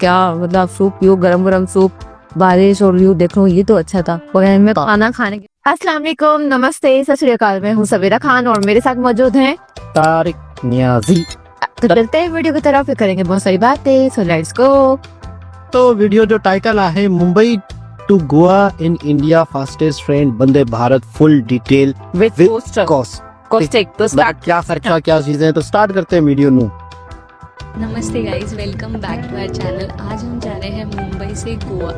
क्या मतलब सूप पियो, गरम गरम सूप, बारिश और व्यू देखो, ये तो अच्छा था। और मैं खाना खाने के अस्सलाम वालेकुम, नमस्ते, सत श्री अकाल। मैं हूँ सवेरा खान और मेरे साथ मौजूद हैं तारिक नियाजी। तो चलते हैं वीडियो की तरफ, फिर करेंगे बहुत सारी बातें। So let's go. तो वीडियो जो टाइटल है Mumbai to Goa in India fastest train Vande Bharat full detail with cost तो स्टार्ट। क्या खर्चा क्या चीजें, तो स्टार्ट करते हैं वीडियो नु। नमस्ते guys, welcome back to our channel. आज हम जा रहे हैं मुंबई से गोवा।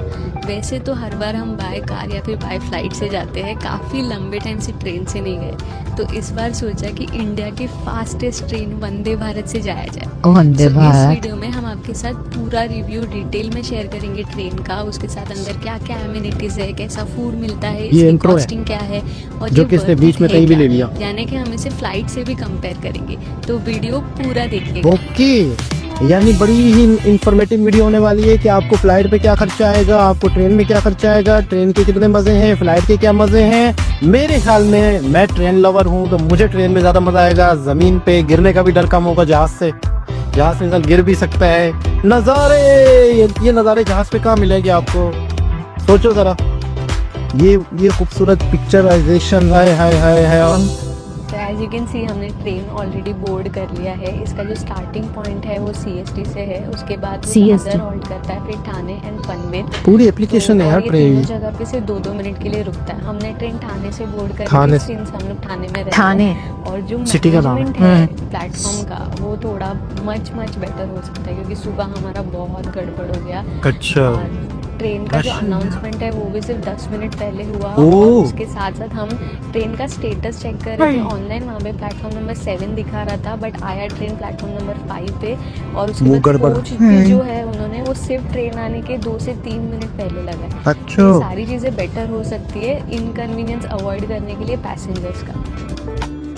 वैसे तो हर बार हम बाय कार या फिर बाय फ्लाइट से जाते हैं, काफ़ी लंबे टाइम से ट्रेन से नहीं गए, तो इस बार सोचा कि इंडिया की फास्टेस्ट ट्रेन वंदे भारत से जाया जाए। वंदे इस भारत वीडियो में हम आपके साथ पूरा रिव्यू डिटेल में शेयर करेंगे ट्रेन का, उसके साथ अंदर क्या क्या एमिनिटीज है, कैसा फूड मिलता है, ये इसकी इंट्रो है कॉस्टिंग क्या है, और जो ये किसने worth बीच में it कहीं है भी क्या? ले लिया। यानी कि हम इसे फ्लाइट से भी कंपेयर करेंगे, तो वीडियो पूरा देखिएगा। ओके, यानी बड़ी ही इंफॉर्मेटिव वीडियो होने वाली है कि आपको फ्लाइट पे क्या खर्चा आएगा, आपको ट्रेन में क्या खर्चा आएगा, ट्रेन के कितने मजे हैं, फ्लाइट के क्या मजे हैं। मेरे ख्याल में, मैं ट्रेन लवर हूँ तो मुझे ट्रेन में ज्यादा मजा आएगा। जमीन पे गिरने का भी डर कम होगा, जहाज से इंसान गिर भी सकता है। नज़ारे, ये नज़ारे जहाज पे कहाँ मिलेंगे आपको, सोचो जरा। ये खूबसूरत पिक्चराइजेशन है। तो एज यू कैन सी हमने ट्रेन ऑलरेडी बोर्ड कर लिया है। इसका जो स्टार्टिंग पॉइंट है वो CST से है, उसके बाद CST होल्ड करता है, फिर ठाणे एंड पनवेल। पूरी एप्लीकेशन है यार ट्रेन। जगह पे से 2-2 मिनट के लिए रुकता है। हमने ट्रेन ठाणे से बोर्ड कर ठाणे ली, सिंस हम लोग ठाणे में रहते ठाणे हैं, और जो सिटी का नाम है। मैनेजमेंट है प्लेटफॉर्म का वो थोड़ा मच बेटर हो सकता है, क्योंकि सुबह हमारा बहुत गड़बड़ हो गया। अच्छा, और ट्रेन का जो अनाउंसमेंट है वो भी सिर्फ 10 मिनट पहले हुआ, ओह। और उसके साथ साथ हम ट्रेन का स्टेटस चेक कर रहे थे ऑनलाइन। वहाँ पे प्लेटफॉर्म नंबर 7 दिखा रहा था, बट आया ट्रेन प्लेटफॉर्म नंबर 5 पे, और उसके वो बाद गड़बड़। कोच भी जो है उन्होंने वो सिर्फ ट्रेन आने के 2 से 3 मिनट पहले लगाए। अच्छा। ये सारी चीज़ें बेटर हो सकती है इनकन्वीनियंस अवॉइड करने के लिए पैसेंजर्स का।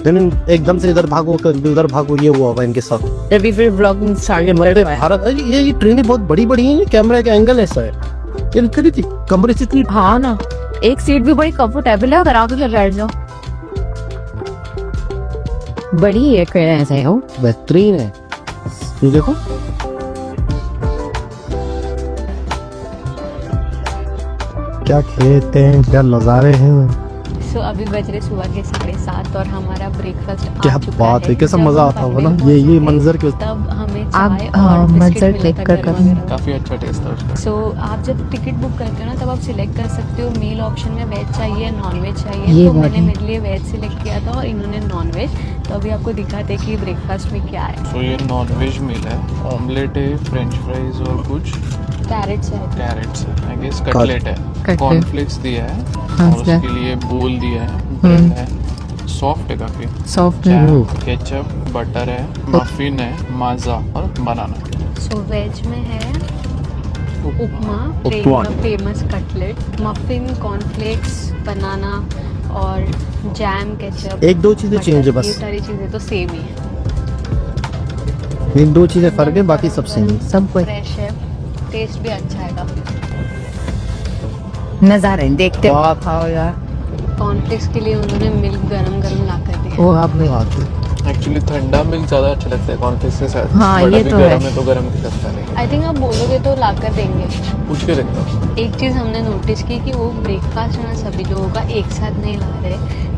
लेकिन एकदम से इधर भागो उधर भागो, ये हुआ होगा इनके साथ। अभी फिर व्लॉगिंग स्टार्ट अरे भारत, ये ट्रेनें बहुत बड़ी बड़ी हैं, कैमरा का एंगल ऐसा है। ये खड़ी थी कमरे से इतनी। हाँ ना, एक सीट भी बड़ी कंफर्टेबल है, अगर आप उधर बैठ जाओ। बड़ी है ट्रेन, ऐसा है वो बेहतरीन है। ये देखो, क्या खेत हैं, क्या नजारे हैं। सो अभी बज रहे सुबह के 7:30 और हमारा ब्रेकफास्ट क्या बात है, कैसा मजा आता होगा ना ये मंजर के। तब हमें आप चाय और मंजर बिस्किट क्लिक मिलता कर गरम गरम। काफी अच्छा टेस्ट था उसका। सो आप जब टिकट बुक करते हो ना, तब आप सिलेक्ट कर सकते हो मील ऑप्शन में वेज चाहिए नॉन वेज ये चाहिए। तो बात मैंने है। मेरे लिए वेज सिलेक्ट किया था और इन्होंने नॉन वेज। तो अभी आपको दिखाते हैं कि ब्रेकफास्ट में क्या है। तो ये नॉन-वेज मील है, ऑमलेट है, फ्रेंच फ्राइज और कुछ कैरेट्स है। कैरेट्स है, आई गेस कटलेट है, कटलेट। कॉर्नफ्लेक्स दिया है, हाँ, और उसके लिए बोल दिया है, ब्रेड है, सॉफ्ट है काफी, सॉफ्ट है। जैम, केचप, बटर है, मफिन है, माजा और बनाना। सो वेज में है उपमा, ट्रेन उपमा। का फेमस कटलेट, मफिन, कॉर्नफ्लेक्स, बनाना और जैम, केचप। एक दो चीजें बटर, चेंज है बस। ये सारी चीज़ें तो सेम ही है। इन 2 चीजें फर्क है, बाकी सब सेम है। सब कुछ फ्रेश है, टेस्ट भी अच्छा है काफी। नजारे देखते हो आप, खाओ यार। कॉर्नफ्लेक्स के लिए उन्होंने मिल्क गरम गरम ला कर दिया। वो आपने एक्चुअली ठंडा मिल्क ज्यादा अच्छा लगता है कॉर्नफ्लेक्स के साथ। हाँ, बट ये अभी तो गरम है। है तो गरम की लगता नहीं। आई थिंक आप बोलोगे तो ला कर देंगे। पूछ के देखता हूँ। एक चीज़ हमने नोटिस की कि वो ब्रेकफास्ट ना सभी लोगों का एक साथ नहीं ला रहे।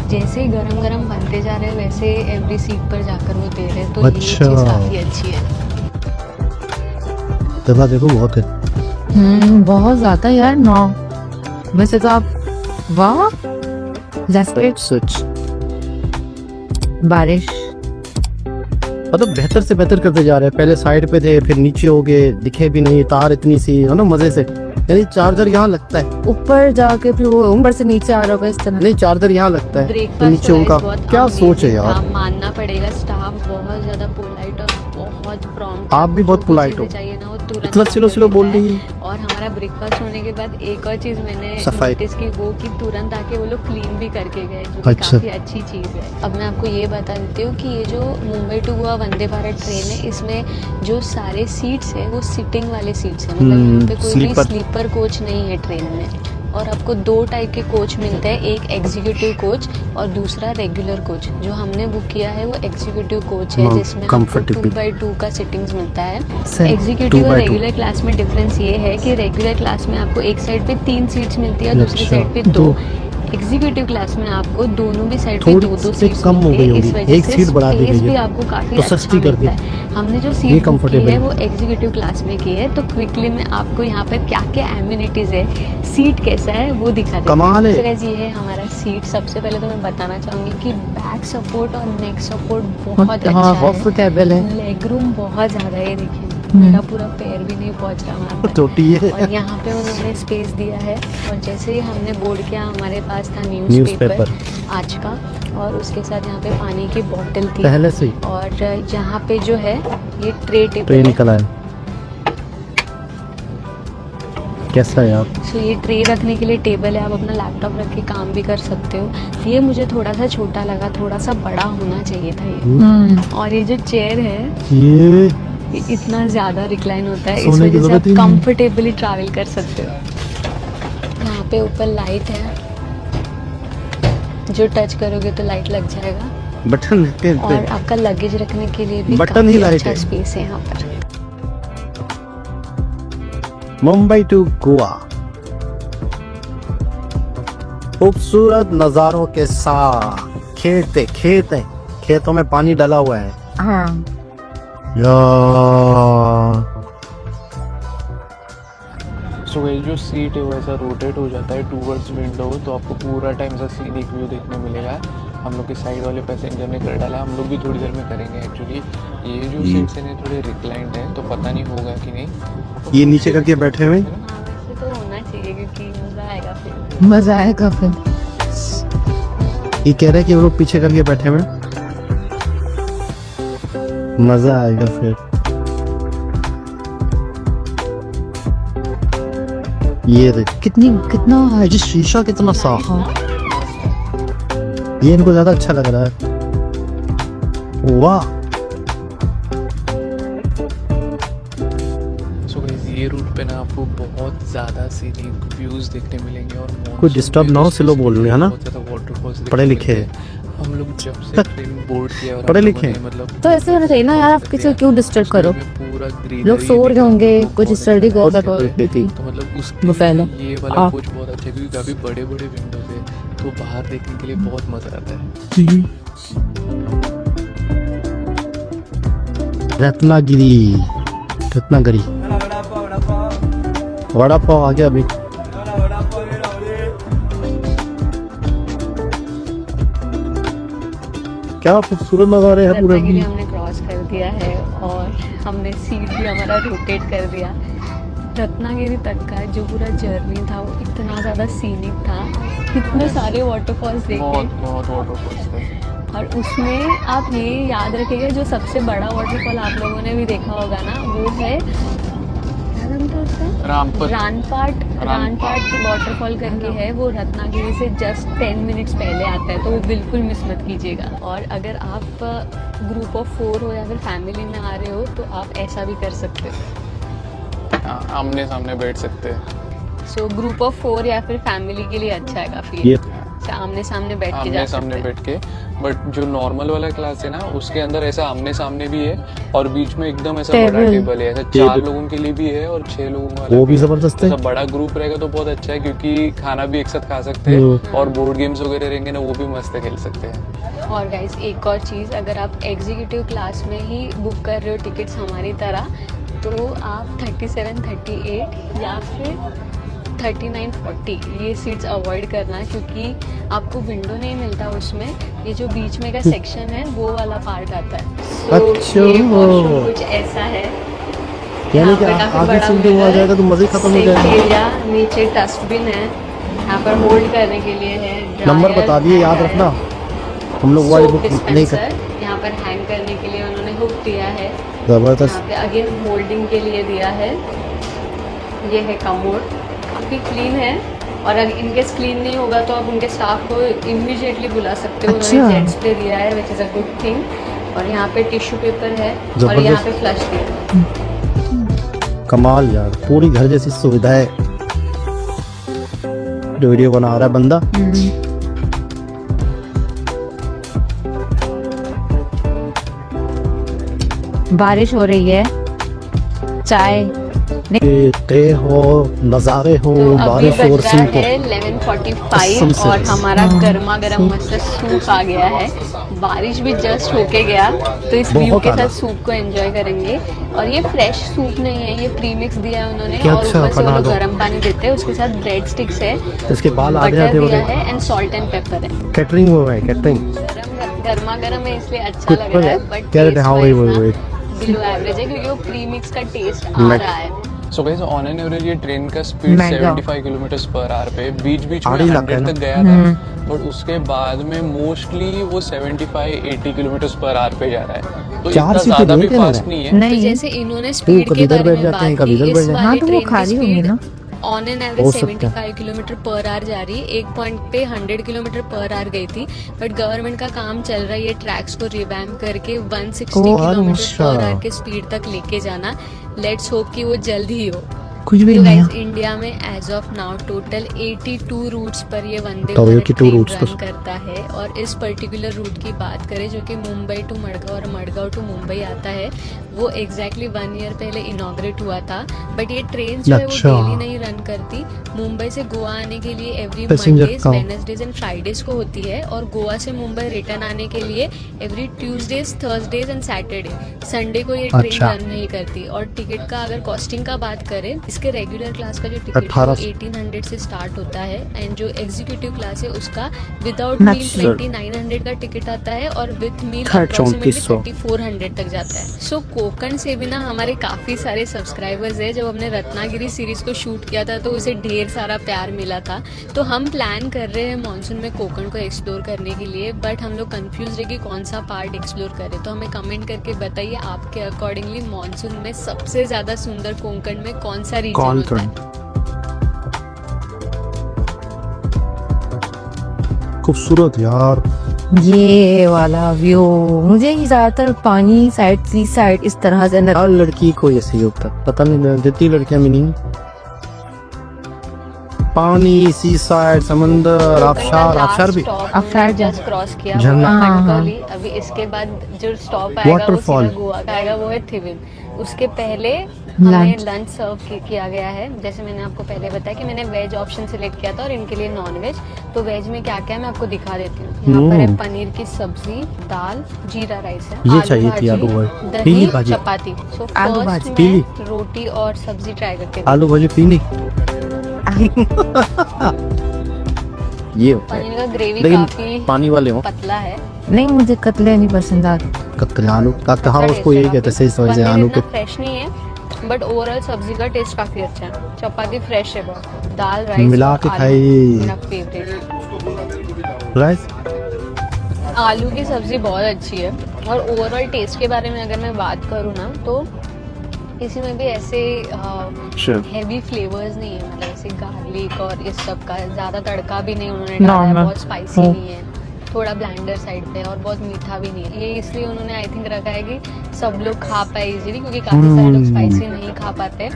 जैसे ही गरम गरम बनते जा रहे हैं, वैसे एवरी सीट पर जाकर वो दे रहे हैं। तो ये अच्छा। चीज़ काफ़ी अच्छी है। दबा देखो, बहुत है। बहुत ज्यादा यार। 9 वैसे तो आप, वाह सच बारिश। मतलब बेहतर से बेहतर करते जा रहे हैं। पहले साइड पे थे, फिर नीचे हो गए, दिखे भी नहीं, तार इतनी सी है ना, मजे से। यानी चार्जर यहाँ लगता है, ऊपर जाके फिर वो ऊपर से नीचे आ रहा होगा इस तरह। नहीं चार्जर यहाँ लगता है, तो ब्रेकफास्ट नीचे उनका क्या सोच है यार। मानना पड़ेगा, स्टाफ बहुत ज़्यादा पोलाइट और बहुत प्रॉम्प्ट। आप भी बहुत polite हो। चाहिए ना वो तुरंत इतना स्लो बोल रही है। और हमारा ब्रेकफास्ट होने के बाद एक और चीज़ मैंने सफाई। नोटिस की, वो कि तुरंत आके वो लोग क्लीन भी करके गए, जो कि अच्छा। काफ़ी अच्छी चीज़ है। अब मैं आपको ये बता देती हूँ कि ये जो मुंबई टू गोवा वंदे भारत ट्रेन है, इसमें जो सारे सीट्स है वो सिटिंग वाले सीट्स हैं। मतलब यहाँ पे कोई भी स्लीपर। स्लीपर कोच नहीं है ट्रेन में। और आपको 2 टाइप के कोच मिलते हैं, एक एग्जीक्यूटिव कोच और दूसरा रेगुलर कोच। जो हमने बुक किया है वो एग्जीक्यूटिव कोच है, जिसमें आपको 2x2 का सिटिंग्स मिलता है। एग्जीक्यूटिव और रेगुलर क्लास में डिफरेंस ये है कि रेगुलर क्लास में आपको एक साइड पे 3 सीट्स मिलती है और दूसरी साइड पे 2। एग्जीक्यूटिव क्लास में आपको दोनों भी साइड पे 2-2 सीट्स कम हो गई होगी, इस वजह एक से सीट बढ़ा दी स्पेस गई भी है, आपको काफी तो अच्छा सस्ती कर दी। मिलता है। हमने जो ये सीट बुक की comfortable है है। वो एग्जीक्यूटिव क्लास में की है, तो क्विकली में आपको यहाँ पर क्या क्या एम्यूनिटीज है, सीट कैसा है वो दिखा देते कमाल है। हैं। तो ये है हमारा सीट। सबसे पहले तो मैं बताना चाहूंगी कि बैक सपोर्ट और नेक सपोर्ट बहुत अच्छा हाँ है। कंफर्टेबल है। लेग रूम बहुत ज्यादा है, देखिए मेरा पूरा पैर भी नहीं पहुंच रहा वहाँ पे। छोटी है। और यहाँ पे उन्होंने स्पेस दिया है, और जैसे ही हमने बोर्ड किया हमारे पास था न्यूज़पेपर। न्यूज़पेपर आज का, और उसके साथ यहाँ पे पानी की बोतल थी पहले से ही और यहाँ पे जो है ये ट्रे टेबल ट्रे है। निकला है। कैसा है आप? सो ये ट्रे रखने के लिए टेबल है, आप अपना लैपटॉप रख के काम भी कर सकते हो। ये मुझे थोड़ा सा छोटा लगा, थोड़ा सा बड़ा होना चाहिए था ये। और ये जो चेयर है ये ये इतना ज़्यादा रिक्लाइन होता है, इस सोने की वजह से जरूरत आप ही नहीं। कंफर्टेबली ट्रैवल कर सकते हो। यहाँ पे ऊपर लाइट है, जो टच करोगे तो लाइट लग जाएगा। बटन पे और आपका लगेज रखने के लिए भी बटन काफी ही लाइट अच्छा है। स्पेस है यहाँ पर। मुंबई टू गोवा, खूबसूरत नजारों के साथ। खेत है, खेतों में पानी डला हुआ है। हाँ यार सो ये जो सीट है वो ऐसा रोटेट हो जाता है टूवर्ड्स विंडो, तो आपको पूरा टाइम ऐसा सीनिक व्यू देखने मिलेगा। हम लोग के साइड वाले पैसेंजर ने कर डाला, हम लोग भी थोड़ी देर में करेंगे। एक्चुअली ये जो सीट्स हैं थोड़े रिक्लाइंड है, तो पता नहीं होगा कि नहीं। ये नीचे करके बैठे हुए। हाँ, वैसे तो होना चाहिए क्योंकि मज़ा आएगा फिर। मजा आएगा फिर। ये कह रहे हैं कि वो लोग पीछे करके बैठे हुए, मजा आएगा फिर। ये देख कितना है जी, शीशा कितना साफ है। ये इनको ज्यादा अच्छा लग रहा है। वाह, सो गाइस ये रूट पे ना आपको बहुत ज़्यादा सीनिक व्यूज देखने मिलेंगे। और कोई disturb ना हो, स्लो बोल रहे हैं ना? बहुत ज़्यादा वाटरफॉल्स पढ़े लिखे हैं। हम लोग जब से ट्रेन बोर्ड किया और पढ़े हम लोगों लिखे ने हैं। मतलब तो ऐसे होना चाहिए ना यार, आप किसी को क्यों डिस्टर्ब करो। पूरा लोग सो रहे होंगे, कुछ स्टडी कर रहे होंगे। तो मतलब उसके वो फैला। ये वाला कोच बहुत अच्छा है क्योंकि काफ़ी बड़े बड़े विंडोज है, तो बाहर देखने के लिए बहुत मज़ा आता है। रत्नागिरी वड़ा पाव आ गया अभी। क्या खूबसूरत नजारे हैं पूरे। रत्नागिरी हमने क्रॉस कर दिया है और हमने सीट भी हमारा रोटेट कर दिया। रत्नागिरी तक का जो पूरा जर्नी था वो इतना ज़्यादा सीनिक था, इतने सारे वाटरफॉल्स देखे। बहुत वाटरफॉल्स थे। और उसमें आप ये याद रखिएगा, जो सबसे बड़ा वाटरफॉल आप लोगों ने भी देखा होगा ना, वो है क्या नाम था उसका? रानपाट वाटरफॉल करके है। वो रत्नागिरी से जस्ट 10 मिनट्स पहले आता है, तो वो बिल्कुल मिस मत कीजिएगा। और अगर आप ग्रुप ऑफ 4 हो या फिर फैमिली में आ रहे हो तो आप ऐसा भी कर सकते हो। आमने सामने बैठ सकते हैं। सो ग्रुप ऑफ 4 या फिर फैमिली के लिए अच्छा है काफ़ी। ये आमने सामने बैठ के आमने जा सामने सकते हैं। बैठ के। बट जो नॉर्मल वाला क्लास है ना, उसके अंदर ऐसा आमने सामने भी है और बीच में एकदम ऐसा बड़ा टेबल। टेबल है, ऐसा 4 लोगों के लिए भी है और 6 लोगों वाला वो भी है। जबरदस्त है। ऐसा बड़ा ग्रुप रहेगा तो बहुत अच्छा है क्योंकि खाना भी एक साथ खा सकते हैं और बोर्ड गेम्स वगैरह रहेंगे ना, वो भी मस्त खेल सकते हैं। और गाइस एक और चीज़, अगर आप एग्जीक्यूटिव क्लास में ही बुक कर रहे हो टिकट्स हमारी तरह, तो आप 37, 38 या फिर 39, 40 ये सीट्स अवॉइड करना, क्योंकि आपको विंडो नहीं मिलता उसमें। ये जो बीच में का सेक्शन है वो वाला पार्ट आता है। तो अच्छा। ये वॉशरूम कुछ ऐसा है, यानी यहाँ कि पे काफी आगे बड़ा से वो आ mirror, जाएगा तो मजे खत्म हो सिंक जाएगा। एरिया, नीचे डस्टबिन है, यहाँ पर होल्ड करने के लिए है। नंबर dryer, बता दिए, याद hanger रखना। है, हम लोग वाली soap बुक नहीं dispenser, कर। यहाँ पर हैंग करने के लिए उन्होंने हुक दिया है। जबरदस्त। यहाँ पे अगेन होल्डिंग के लिए दिया है। ये है कमोड, काफ़ी क्लीन है। और अगर इनकेस क्लीन नहीं होगा तो आप उनके स्टाफ को इमीडिएटली बुला सकते हो। अच्छा। उन्होंने जेट स्प्रे दिया है, which is a good thing. और यहाँ पे टिश्यू पेपर है और जबरदस्त। यहाँ पे फ्लश दिया है। कमाल यार, पूरी घर जैसी सुविधा है। जो वीडियो बना रहा है बंदा। बारिश हो रही है, चाय ट्रेन हो, नज़ारे हो, तो अभी बारिश बज और रहा सीन है को 11:45 और हमारा गर्मा गर्म मस्त सूप आ गया है। बारिश भी जस्ट होके गया, तो इस व्यू बहुत के आला। साथ सूप को एंजॉय करेंगे। और ये फ्रेश सूप नहीं है, ये प्रीमिक्स दिया है उन्होंने, क्या और अच्छा ऊपर से वो बना लोग दो। गर्म पानी देते हैं, उसके साथ ब्रेड स्टिक्स है, इसके बाल आधे बटर आधे हो दिया रहे है एंड सॉल्ट एंड पेपर है। कैटरिंग वो है कैटरिंग गर्मा गर्म है इसलिए अच्छा कुछ लग रहा है, पर- बट क्या रहते हैं, हाँ, वही, वही। बिलो एवरेज है क्योंकि वो प्रीमिक्स का टेस्ट आ रहा है। So guys on an average ये ट्रेन का स्पीड महंगा। 75 किलोमीटर पर आवर पे बीच बीच में पहाड़ी इलाका है 100 ना। तक गया था, बट उसके बाद में मोस्टली वो 75-80 किलोमीटर पर आवर पे जा रहा है, तो 4 इतना सीटें ज्यादा भी देते हैं फास्ट ना। नहीं है। तो नहीं जैसे इन्होंने स्पीड कभी के इधर बारे बैठ में जाते हैं, बात कभी की, इधर इस बैठ जाते हैं। हाँ, वाली तो वो ट्रेन की खाली होंगी स्पीड ना। ऑन एन हो एवरेज सकता है। 75 किलोमीटर पर आवर जा रही है। एक पॉइंट पे 100 किलोमीटर पर आवर गई थी, बट गवर्नमेंट का काम चल रहा है ये ट्रैक्स को रिवैम्प करके 160 किलोमीटर अच्छा। पर आवर के स्पीड तक लेके जाना। लेट्स होप कि वो जल्द ही हो। कुछ भी तो नहीं गाइस है। इंडिया में as of now total 82 routes पर ये वंदे तो भारत 82 ट्रेन routes रन पर। करता है। और इस पर्टिकुलर रूट की बात करें जो कि मुंबई टू मडगांव और मडगांव टू मुंबई आता है, वो एग्जैक्टली 1 ईयर पहले इनॉग्रेट हुआ था। बट ये ट्रेन जो है वो अच्छा। डेली नहीं रन करती। मुंबई से गोवा आने के लिए एवरी Passenger मंडेज, का। वेडनेसडेज एंड फ्राइडेज को होती है, और गोवा से मुंबई रिटर्न आने के लिए every Tuesdays, Thursdays and Saturday. Sunday को ये ट्रेन अच्छा। रन नहीं करती। और टिकट का अगर कॉस्टिंग का बात करें, इसके रेगुलर क्लास का जो टिकट है 1800 वो 1800 से स्टार्ट होता है, एंड जो एग्जीक्यूटिव क्लास है उसका विदाउट मील That's 2900 का टिकट आता है, और विथ मील 3400 3400 तक जाता है। सो कोकण से भी ना हमारे काफी सारे सब्सक्राइबर्स है। जब हमने रत्नागिरी सीरीज को शूट किया था तो उसे ढेर सारा प्यार मिला था। तो हम प्लान कर रहे हैं मानसून में कोकण को एक्सप्लोर करने के लिए, बट हम लोग कंफ्यूज है कि कौन सा पार्ट एक्सप्लोर करें। तो हमें कमेंट करके बताइए आपके अकॉर्डिंगली मानसून में सबसे ज्यादा सुंदर कोंकण में कौन सा रीजन होता है। खूबसूरत यार। ये वाला व्यू मुझे ही ज्यादातर पानी साइड, सी साइड इस तरह से हर लड़की को ये सही होता है, पता नहीं जितनी लड़कियां मिली पानी, सी साइड, समंदर, आबशार भी आबशार जस्ट क्रॉस किया झरना। खटकली। अभी इसके बाद जो स्टॉप आएगा वो Waterfall। सीधा गोवा का आएगा, वो है थिविम। उसके पहले हमें Lunch। लंच सर्व किया गया है। जैसे मैंने आपको पहले बताया कि मैंने वेज ऑप्शन सिलेक्ट किया था और इनके लिए नॉन वेज। तो वेज में क्या क्या है मैं आपको दिखा देती हूँ। यहाँ पर है पनीर की सब्जी, दाल, जीरा राइस है, ये चाहिए थी आलू भाजी। दही, पीली भाजी। चपाती। सो आलू फर्स्ट भाजी। पीली। मैं रोटी और सब्जी ट्राई करके आलू भाजी पीली ये होता है। पनीर का ग्रेवी लेकिन काफी पानी वाले हो पतला है। नहीं, मुझे कतले नहीं पसंद आते। कत्ते आलू का हाँ उसको यही कहते हैं, सही समझ पनीर आलू के इतना फ्रेश नहीं है, बट ओवरऑल सब्जी का टेस्ट काफी अच्छा है। चपाती फ्रेश है बहुत। दाल, राइस मिला और के आलू खाई। मेरा फेवरेट। राइस। आलू की सब्जी बहुत अच्छी है। और ओवरऑल टेस्ट के बारे में अगर मैं बात करूँ ना, तो इसी में भी ऐसे हैवी फ्लेवर्स नहीं है, मतलब ऐसे गार्लिक और इस सब का ज़्यादा तड़का भी नहीं उन्होंने डाला है, Normal। बहुत स्पाइसी नहीं है, थोड़ा ब्लेंडर साइड पे, और बहुत मीठा भी नहीं है। ये इसलिए उन्होंने आई थिंक रखा है कि सब लोग खा पाए इजीली, क्योंकि काफ़ी सारे लोग स्पाइसी नहीं खा पाते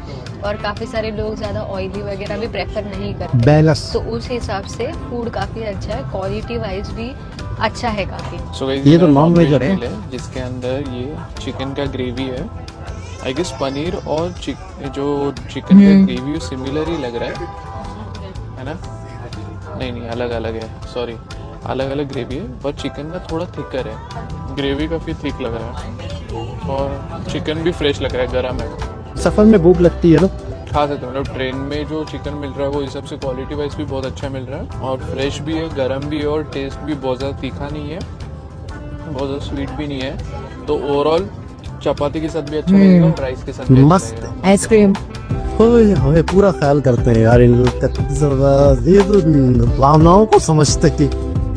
और काफ़ी सारे लोग ज़्यादा ऑयली वगैरह भी प्रेफर नहीं करते। बैलस। तो उस हिसाब से फूड काफ़ी अच्छा है, क्वालिटी वाइज भी अच्छा है काफ़ी। So guys, ये तो मेरा non-veg non-veg है। meal है जिसके अंदर ये चिकन का ग्रेवी है। आई गेस पनीर और जो चिकन का ग्रेवी सिमिलर ही लग रहा है ना? नहीं अलग अलग है, सॉरी अलग अलग ग्रेवी है, पर चिकन का थोड़ा थिकर है। ग्रेवी काफ़ी थिक लग रहा है और चिकन भी फ्रेश लग रहा है, गर्म है। सफर में भूख लगती है ना, खा सकते हैं, मतलब ट्रेन में जो चिकन मिल रहा है वो हिसाब से क्वालिटी वाइज भी बहुत अच्छा मिल रहा है, और फ्रेश भी है, गर्म भी है, और टेस्ट भी बहुत ज़्यादा तीखा नहीं है, बहुत ज़्यादा स्वीट भी नहीं है। तो ओवरऑल चपाती के साथ भी अच्छा लगेगा और राइस के साथ भी अच्छा मस्त। लगेगा। आइसक्रीम होए पूरा ख्याल करते हैं यार इन लोग का। जबरदस्त। ये तो भावनाओं को समझते कि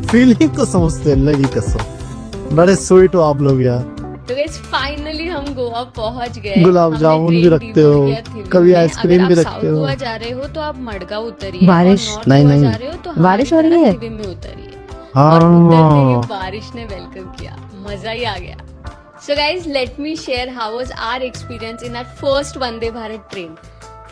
फीलिंग को समझते हैं, अल्लाह की कसम। बड़े स्वीट हो आप लोग यार। तो गाइस फाइनली हम गोवा पहुंच गए। गुलाब हमने जामुन भी ट्रेन रखते हो, डिबोट किया थिविम कभी में। आइसक्रीम अगर भी आप रखते साउथ हो। गोवा जा रहे हो तो आप मडगांव उतरिए, बारिश। और नॉर्थ नहीं, गोवा नहीं। जा रहे हो तो बारिश हो रही है। थिविम में उतरिए। और उतरते ही बारिश ने वेलकम किया, मजा ही आ गया। So guys, let me share how was our experience in our first Vande Bharat train.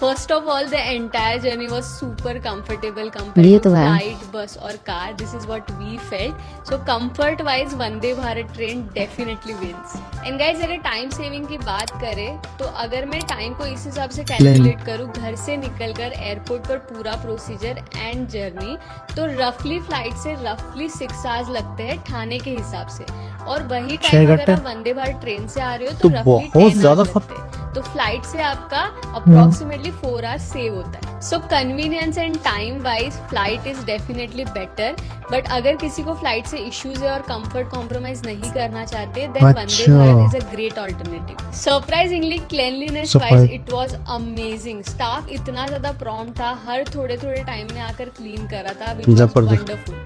First of all the entire journey was super comfortable ये कंपेयर तो टू है। फ्लाइट, बस और car. This is what we felt. So comfort wise Vande Bharat train definitely wins. And guys, अगर time saving की बात करें तो अगर मैं टाइम को इस हिसाब से कैलकुलेट करूँ, घर से निकलकर एयरपोर्ट पर पूरा प्रोसीजर एंड जर्नी, तो रफली फ्लाइट से रफली 6 आवर्स लगते हैं ठाणे के हिसाब से. और वही छह टाइम अगर घंटे? आप वंदे भारत ट्रेन से आ रहे हो तो तो रफली बहुत 10 ज्यादा आवर्स लगते हैं. तो फ्लाइट से आपका अप्रोक्सीमेटली 4 आवर्स सेव होता है. So convenience and time wise flight is definitely better. But अगर किसी को फ्लाइट से इश्यूज है और कंफर्ट कॉम्प्रोमाइज नहीं करना चाहते, देन वंदे अच्छा। Bharat is a great alternative. Surprisingly cleanliness wise it was amazing. Staff इतना ज्यादा प्रॉम्प्ट था, हर थोड़े थोड़े टाइम में आकर क्लीन करा था. जबरदस्त। Wonderful.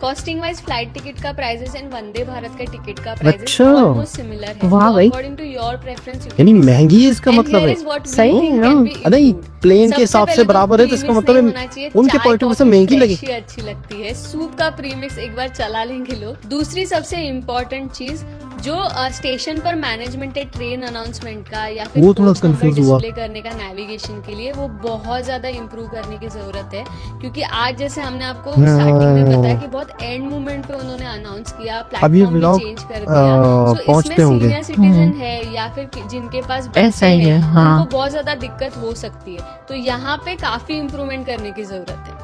Costing wise flight ticket का प्राइसेस एंड वंदे भारत का टिकट का प्राइसेस अच्छा। ऑलमोस्ट सिमिलर है. वाह भाई। अकॉर्डिंग टू योर प्रेफरेंस यानी महंगी है इसका मतलब है। सही है ना? नहीं, प्लेन के हिसाब से बराबर है तो इसका मतलब है उनके पॉइंट ऑफ व्यू से महंगी लगी। अच्छी लगती है. सूप का प्रीमिक्स एक बार चला लेंगे लोग. दूसरी सबसे इम्पोर्टेंट चीज, जो स्टेशन पर मैनेजमेंट है ट्रेन अनाउंसमेंट का या फिर वो थोड़ा coach number confuse हुआ। डिस्प्ले करने का नेविगेशन के लिए, वो बहुत ज्यादा इम्प्रूव करने की जरूरत है. क्योंकि आज जैसे हमने आपको स्टार्टिंग में बताया कि बहुत एंड मोमेंट पे उन्होंने अनाउंस किया, अब ये प्लेटफॉर्म भी vlog, चेंज कर दिया. So पहुंचते इसमें होंगे। सीनियर सिटीजन है या फिर जिनके पास ऐसा ही बच्चे है, हैं, हाँ। उनको बहुत ज्यादा दिक्कत हो सकती है. तो यहाँ पे काफी इम्प्रूवमेंट करने की जरूरत है.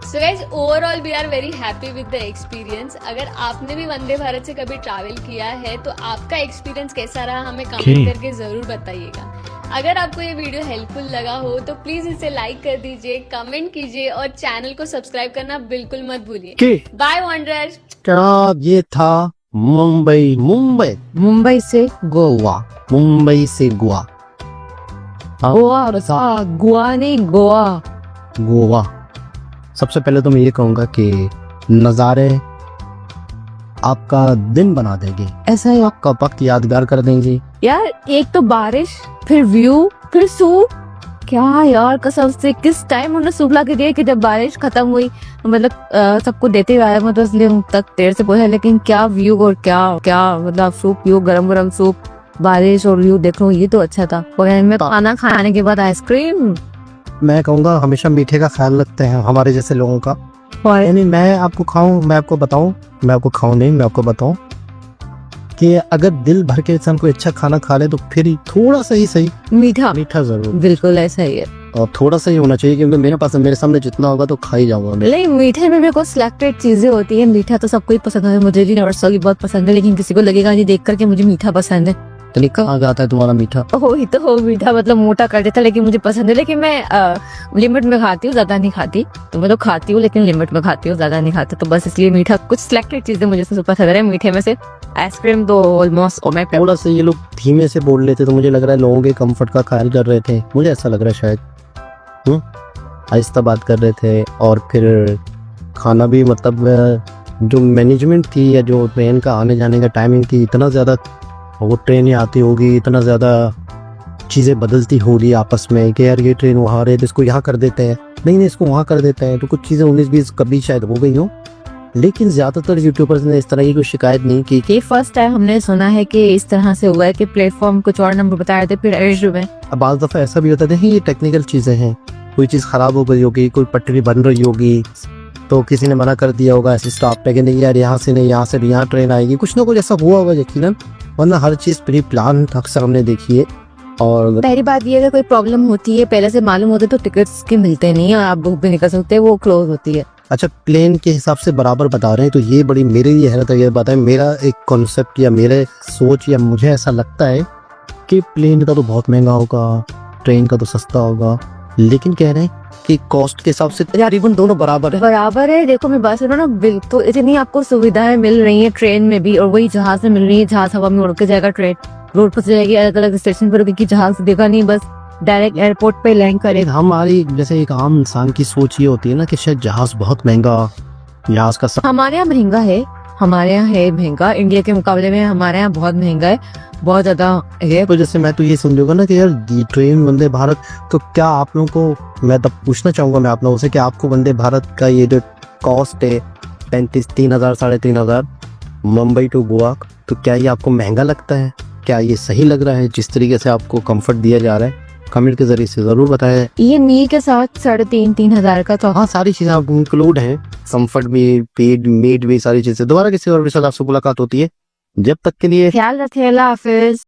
So guys, overall we are very happy with the experience. अगर आपने भी वंदे भारत से कभी ट्रैवल किया है तो आपका एक्सपीरियंस कैसा रहा हमें कमेंट करके जरूर बताइएगा. अगर आपको ये वीडियो हेल्पफुल लगा हो तो प्लीज इसे लाइक कर दीजिए, कमेंट कीजिए और चैनल को सब्सक्राइब करना बिल्कुल मत भूलिए. बाय वंडरर्स. क्या ये था मुंबई मुंबई से गोवा, मुंबई से गोवा, गोवा, गोवा नहीं गोवा. गोवा. सबसे पहले तो मैं ये कहूंगा कि नज़ारे आपका दिन बना देंगे, ऐसा ही आपका वक्त यादगार कर देंगे. यार. एक तो बारिश, फिर व्यू, फिर सूप. क्या यार, कसम से किस टाइम उन्होंने सूप ला के दिया कि जब बारिश खत्म हुई, मतलब सबको देते हुए आया, मतलब इसलिए उन तक देर से पहुंचा. लेकिन क्या व्यू और क्या क्या मतलब सूप, व्यू, गरम गरम सूप, बारिश और व्यू देख लो, ये तो अच्छा था. और में खाना खाने के बाद आइसक्रीम. मैं कहूँगा हमेशा मीठे का ख्याल रखते हैं हमारे जैसे लोगों का. यानी मैं आपको खाऊं, मैं आपको बताऊं, मैं आपको खाऊं नहीं, मैं आपको बताऊं कि अगर दिल भर के इंसान कोई अच्छा खाना खा ले तो फिर थोड़ा सा ही सही मीठा, मीठा जरूर, बिल्कुल ऐसा ही है. और थोड़ा सा ही होना चाहिए, क्योंकि मेरे पास मेरे सामने जितना होगा तो खा ही जाऊंगा मैं. नहीं, मीठे में भी कुछ सिलेक्टेड चीजें होती है. मीठा तो सबको ही पसंद है, मुझे भी नवर्सली बहुत पसंद है, लेकिन किसी को लगेगा नहीं देख करके मुझे मीठा पसंद है. तो कहाँ जाता है तुम्हारा मीठा? हो ही तो हो, मीठा मतलब मोटा कर देता, लेकिन मुझे पसंद है. लेकिन मैं लिमिट में खाती हूँ, ज्यादा नहीं खाती. तो मैं तो खाती हूँ लेकिन लिमिट में खाती हूँ, ज्यादा नहीं खाती. तो बस इसलिए मीठा कुछ सिलेक्टेड चीजें मुझे सबसे पसंद है. मीठे में से आइसक्रीम तो ऑलमोस्ट मैं थोड़ा सा ये लोग धीमे से बोल लेते तो मुझे लग रहा है लोगों के कंफर्ट का ख्याल कर रहे थे, मुझे ऐसा लग रहा है शायद. आहिस्ता बात कर रहे थे. और फिर खाना भी मतलब जो मैनेजमेंट थी या जो ट्रेन का आने जाने का टाइमिंग थी, इतना ज़्यादा वो ट्रेन ही आती होगी, इतना ज़्यादा चीज़ें बदलती होगी आपस में कि यार ये ट्रेन वहाँ रहे तो इसको यहाँ कर देते हैं, नहीं इसको वहाँ कर देते हैं. तो कुछ चीज़ें 19-20 कभी शायद हो गई हो, लेकिन ज़्यादातर यूट्यूबर्स ने इस तरह की कोई शिकायत नहीं की. ये फर्स्ट टाइम हमने सुना है कि इस तरह से हुआ है कि प्लेटफॉर्म कुछ और नंबर बताए थे, फिर इशू में. अब बाज़ दफ़ा ऐसा भी होता है, ये टेक्निकल चीज़ें हैं, कोई चीज़ ख़राब हो गई होगी, कोई पटरी बन रही होगी, तो किसी ने मना कर दिया होगा ऐसे स्टॉप पे कि नहीं यार यहाँ से नहीं, यहाँ से यहाँ ट्रेन आएगी, कुछ ना कुछ ऐसा हुआ होगा यकीनन. वरना हर चीज़ प्री प्लान अक्सर हमने देखी है. और पहली बात ये है, कोई प्रॉब्लम होती है पहले से मालूम होता है तो टिकट्स के मिलते नहीं है, आप बुक भी नहीं कर सकते, वो क्लोज होती है. अच्छा, प्लेन के हिसाब से बराबर बता रहे हैं तो ये बड़ी मेरे लिए हैरत है. ये बात है, मेरा एक कॉन्सेप्ट या मेरे सोच या मुझे ऐसा लगता है कि प्लेन का तो बहुत महंगा होगा, ट्रेन का तो सस्ता होगा, लेकिन कह रहे हैं कि कॉस्ट के हिसाब से तकरीबन दोनों बराबर है. बराबर है. देखो मैं बात करूँ ना, तो इतनी आपको सुविधाएं मिल रही है ट्रेन में भी, और वही जहाज में मिल रही है. जहाज हवा में उड़ के जाएगा, ट्रेन रोड पर जाएगी अलग अलग स्टेशन पर, क्योंकि जहाज देखा नहीं, बस डायरेक्ट एयरपोर्ट पे लैंड करेगा. हमारी जैसे एक आम इंसान की सोच ये होती है ना कि शायद जहाज बहुत महंगा, जहाज का हमारे यहाँ महंगा है, हमारे यहाँ है महंगा, इंडिया के मुकाबले में हमारे यहाँ बहुत महंगा है, बहुत ज्यादा है. तो जैसे मैं तो ये समझूंगा ना कि यार ट्रेन वंदे भारत, तो क्या आप लोगों को, मैं तब पूछना चाहूंगा मैं आप लोगों से कि आपको वंदे भारत का ये जो कॉस्ट है 3,000 3,500 मुंबई टू गोवा, तो क्या ये आपको महंगा लगता है? क्या ये सही लग रहा है जिस तरीके से आपको कंफर्ट दिया जा रहा है? कमेंट के जरिए से जरूर बताएं। ये मील के साथ 3,500 का था। हाँ, सारी चीजें आपको इंक्लूड हैं, कंफर्ट भी, पेड मीट भी, सारी चीजें। दोबारा किसी और के साथ आपसे मुलाकात होती है, जब तक के लिए ख्याल रखें, अल्लाह हाफिज।